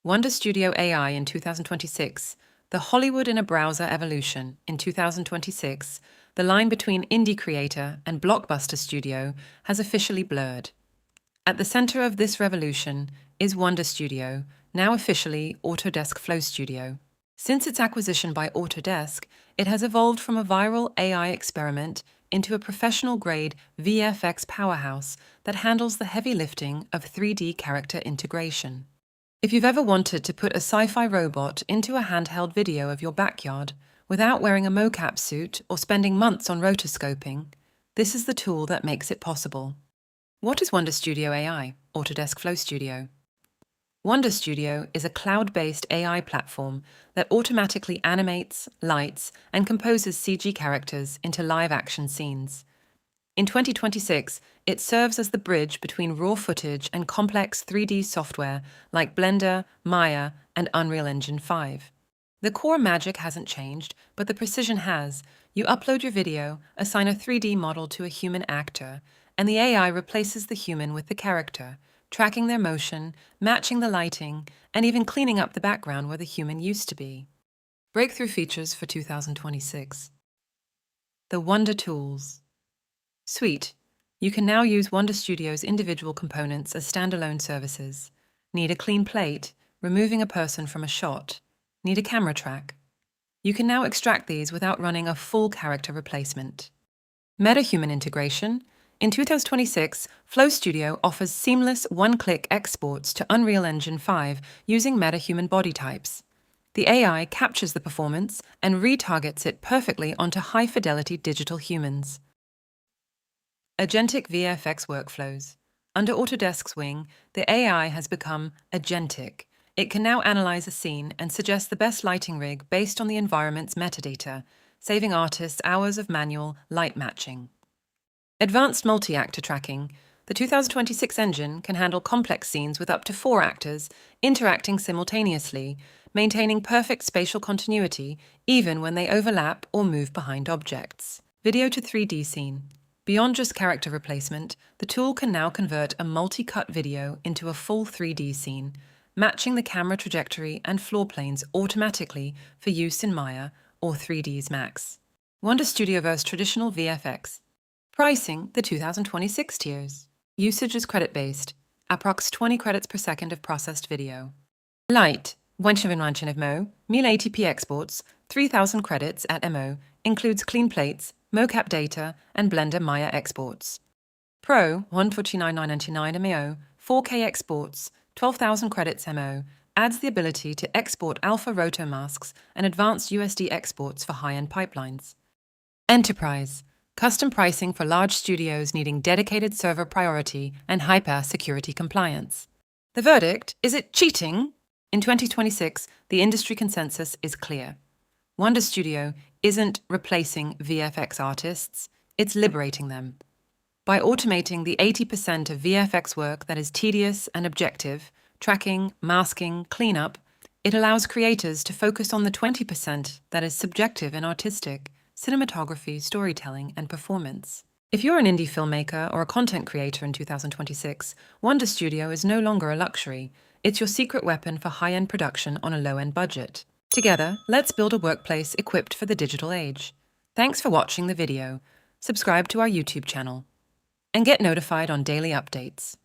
Wonder Studio AI in 2026, the Hollywood in a browser evolution in 2026, the line between indie creator and blockbuster studio has officially blurred. At the center of this revolution is Wonder Studio, now officially Autodesk Flow Studio. Since its acquisition by Autodesk, it has evolved from a viral AI experiment into a professional-grade VFX powerhouse that handles the heavy lifting of 3D character integration. If you've ever wanted to put a sci-fi robot into a handheld video of your backyard without wearing a mocap suit or spending months on rotoscoping, this is the tool that makes it possible. What is Wonder Studio AI, Autodesk Flow Studio? Wonder Studio is a cloud-based AI platform that automatically animates, lights, and composes CG characters into live-action scenes. In 2026, it serves as the bridge between raw footage and complex 3D software like Blender, Maya, and Unreal Engine 5. The core magic hasn't changed, but the precision has. You upload your video, assign a 3D model to a human actor, and the AI replaces the human with the character, tracking their motion, matching the lighting, and even cleaning up the background where the human used to be. Breakthrough features for 2026. The Wonder Tools Suite. You can now use Wonder Studio's individual components as standalone services. Need a clean plate, removing a person from a shot. Need a camera track. You can now extract these without running a full character replacement. Meta-human integration. In 2026, Flow Studio offers seamless one-click exports to Unreal Engine 5 using meta-human body types. The AI captures the performance and retargets it perfectly onto high-fidelity digital humans. Agentic VFX workflows. Under Autodesk's wing, the AI has become agentic. It can now analyze a scene and suggest the best lighting rig based on the environment's metadata, saving artists hours of manual light matching. Advanced multi-actor tracking. The 2026 engine can handle complex scenes with up to 4 actors interacting simultaneously, maintaining perfect spatial continuity even when they overlap or move behind objects. Video to 3D scene. Beyond just character replacement, the tool can now convert a multi-cut video into a full 3D scene, matching the camera trajectory and floor planes automatically for use in Maya or 3ds Max. Wonder Studio vs. traditional VFX. Pricing, the 2026 tiers. Usage is credit-based, approx 20 credits per second of processed video. Light, 199 MO, 1080p exports, 3000 credits at MO, includes clean plates, mocap data, and Blender Maya exports. Pro, 149.999 MO, 4K exports, 12,000 credits MO, adds the ability to export alpha roto masks and advanced USD exports for high-end pipelines. Enterprise, custom pricing for large studios needing dedicated server priority and hyper-security compliance. The verdict, is it cheating? In 2026, the industry consensus is clear. Wonder Studio isn't replacing VFX artists, it's liberating them. By automating the 80% of VFX work that is tedious and objective, tracking, masking, cleanup, it allows creators to focus on the 20% that is subjective and artistic, cinematography, storytelling, and performance. If you're an indie filmmaker or a content creator in 2026, Wonder Studio is no longer a luxury. It's your secret weapon for high-end production on a low-end budget. Together, let's build a workplace equipped for the digital age. Thanks for watching the video. Subscribe to our YouTube channel and get notified on daily updates.